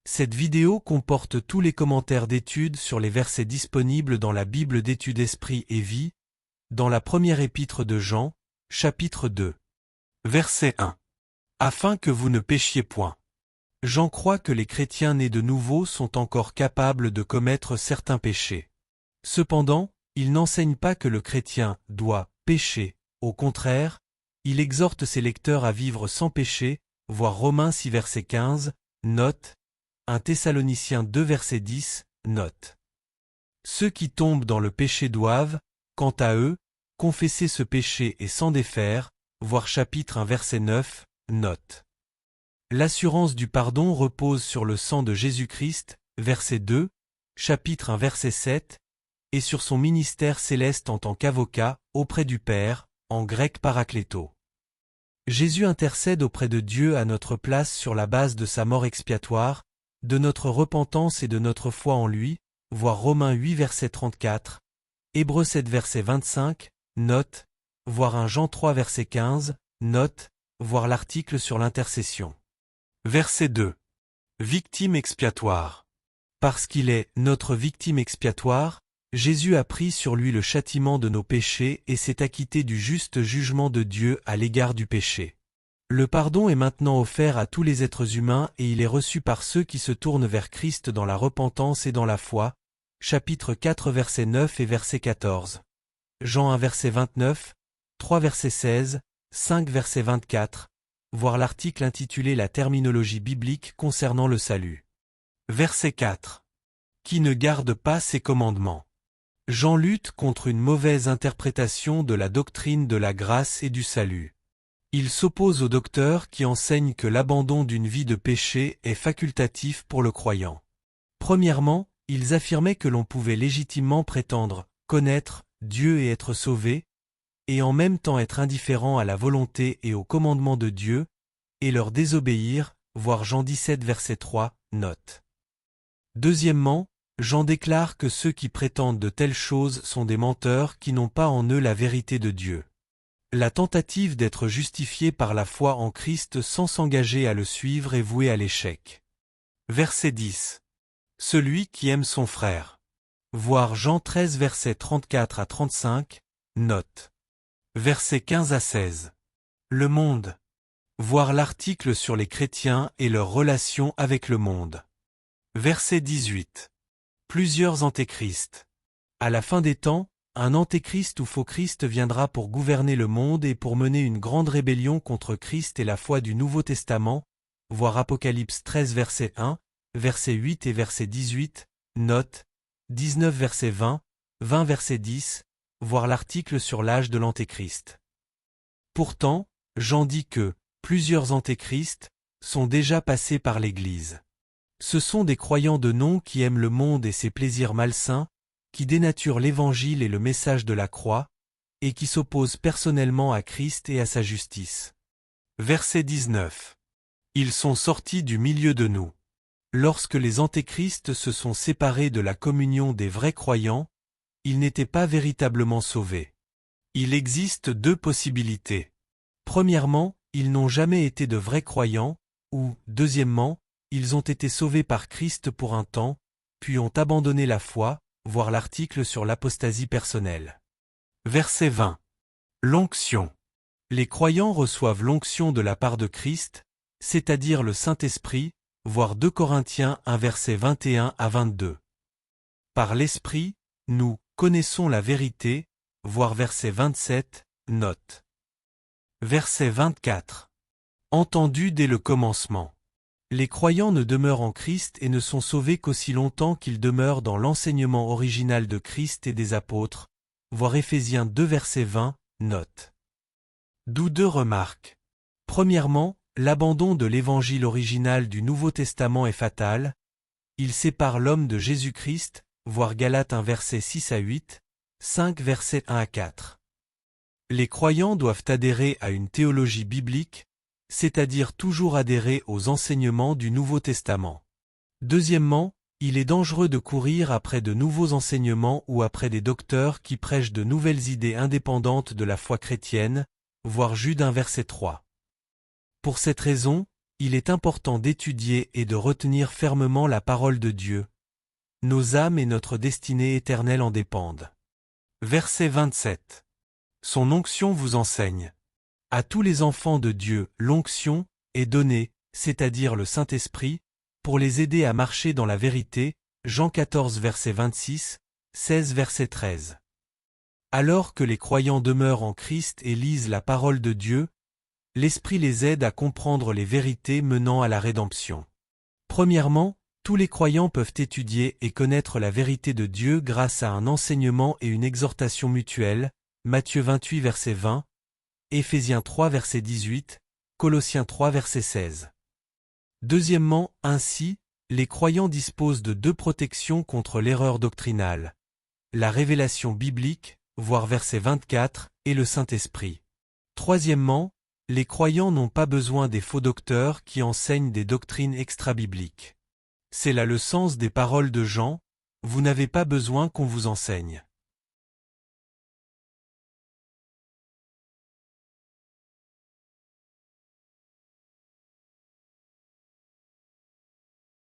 Cette vidéo comporte tous les commentaires d'études sur les versets disponibles dans la Bible d'études Esprit et Vie, dans la première épître de Jean, chapitre 2. Verset 1. Afin que vous ne péchiez point. Jean croit que les chrétiens nés de nouveau sont encore capables de commettre certains péchés. Cependant, il n'enseigne pas que le chrétien doit pécher. Au contraire, il exhorte ses lecteurs à vivre sans péché, voir Romains 6 verset 15, note, 1 Thessaloniciens 2 verset 10, note. Ceux qui tombent dans le péché doivent, quant à eux, confesser ce péché et s'en défaire, voir chapitre 1 verset 9, note. L'assurance du pardon repose sur le sang de Jésus-Christ, verset 2, chapitre 1 verset 7, et sur son ministère céleste en tant qu'avocat, auprès du Père, en grec parakléto. Jésus intercède auprès de Dieu à notre place sur la base de sa mort expiatoire, de notre repentance et de notre foi en lui, voir Romains 8 verset 34, Hébreux 7 verset 25, note, voir 1 Jean 3 verset 15, note, voir l'article sur l'intercession. Verset 2. Victime expiatoire. Parce qu'il est notre victime expiatoire, Jésus a pris sur lui le châtiment de nos péchés et s'est acquitté du juste jugement de Dieu à l'égard du péché. Le pardon est maintenant offert à tous les êtres humains et il est reçu par ceux qui se tournent vers Christ dans la repentance et dans la foi. Chapitre 4 verset 9 et verset 14. Jean 1 verset 29, 3 verset 16, 5 verset 24, voir l'article intitulé La terminologie biblique concernant le salut. Verset 4. Qui ne garde pas ses commandements. Jean lutte contre une mauvaise interprétation de la doctrine de la grâce et du salut. Il s'oppose aux docteurs qui enseignent que l'abandon d'une vie de péché est facultatif pour le croyant. Premièrement, ils affirmaient que l'on pouvait légitimement prétendre connaître Dieu et être sauvé, et en même temps être indifférent à la volonté et aux commandements de Dieu, et leur désobéir, voir Jean 17 verset 3, note. Deuxièmement, Jean déclare que ceux qui prétendent de telles choses sont des menteurs qui n'ont pas en eux la vérité de Dieu. La tentative d'être justifié par la foi en Christ sans s'engager à le suivre est vouée à l'échec. Verset 10. Celui qui aime son frère. Voir Jean 13 versets 34 à 35, note. Versets 15 à 16. Le monde. Voir l'article sur les chrétiens et leur relation avec le monde. Verset 18. Plusieurs antéchrists. À la fin des temps, un antéchrist ou faux Christ viendra pour gouverner le monde et pour mener une grande rébellion contre Christ et la foi du Nouveau Testament, voir Apocalypse 13 verset 1, verset 8 et verset 18, note, 19 verset 20, 20 verset 10, voir l'article sur l'âge de l'antéchrist. Pourtant, Jean dit que plusieurs antéchrists sont déjà passés par l'Église. Ce sont des croyants de nom qui aiment le monde et ses plaisirs malsains, qui dénaturent l'Évangile et le message de la croix, et qui s'opposent personnellement à Christ et à sa justice. Verset 19. Ils sont sortis du milieu de nous. Lorsque les antéchrists se sont séparés de la communion des vrais croyants, ils n'étaient pas véritablement sauvés. Il existe deux possibilités. Premièrement, ils n'ont jamais été de vrais croyants, ou, deuxièmement, ils ont été sauvés par Christ pour un temps, puis ont abandonné la foi, voir l'article sur l'apostasie personnelle. Verset 20. L'onction. Les croyants reçoivent l'onction de la part de Christ, c'est-à-dire le Saint-Esprit, voir 2 Corinthiens 1 verset 21 à 22. Par l'Esprit, nous connaissons la vérité, voir verset 27, note. Verset 24. Entendu dès le commencement. Les croyants ne demeurent en Christ et ne sont sauvés qu'aussi longtemps qu'ils demeurent dans l'enseignement original de Christ et des apôtres, voir Éphésiens 2 verset 20, note. D'où deux remarques. Premièrement, l'abandon de l'évangile original du Nouveau Testament est fatal, il sépare l'homme de Jésus-Christ, voir Galates 1 verset 6 à 8, 5 versets 1 à 4. Les croyants doivent adhérer à une théologie biblique, c'est-à-dire toujours adhérer aux enseignements du Nouveau Testament. Deuxièmement, il est dangereux de courir après de nouveaux enseignements ou après des docteurs qui prêchent de nouvelles idées indépendantes de la foi chrétienne, voir Jude 1 verset 3. Pour cette raison, il est important d'étudier et de retenir fermement la parole de Dieu. Nos âmes et notre destinée éternelle en dépendent. Verset 27. Son onction vous enseigne. À tous les enfants de Dieu, l'onction est donnée, c'est-à-dire le Saint-Esprit, pour les aider à marcher dans la vérité, Jean 14 verset 26, 16 verset 13. Alors que les croyants demeurent en Christ et lisent la parole de Dieu, l'Esprit les aide à comprendre les vérités menant à la rédemption. Premièrement, tous les croyants peuvent étudier et connaître la vérité de Dieu grâce à un enseignement et une exhortation mutuelle, Matthieu 28 verset 20, Éphésiens 3 verset 18, Colossiens 3 verset 16. Deuxièmement, ainsi, les croyants disposent de deux protections contre l'erreur doctrinale. La révélation biblique, voir verset 24, et le Saint-Esprit. Troisièmement, les croyants n'ont pas besoin des faux docteurs qui enseignent des doctrines extra-bibliques. C'est là le sens des paroles de Jean, vous n'avez pas besoin qu'on vous enseigne.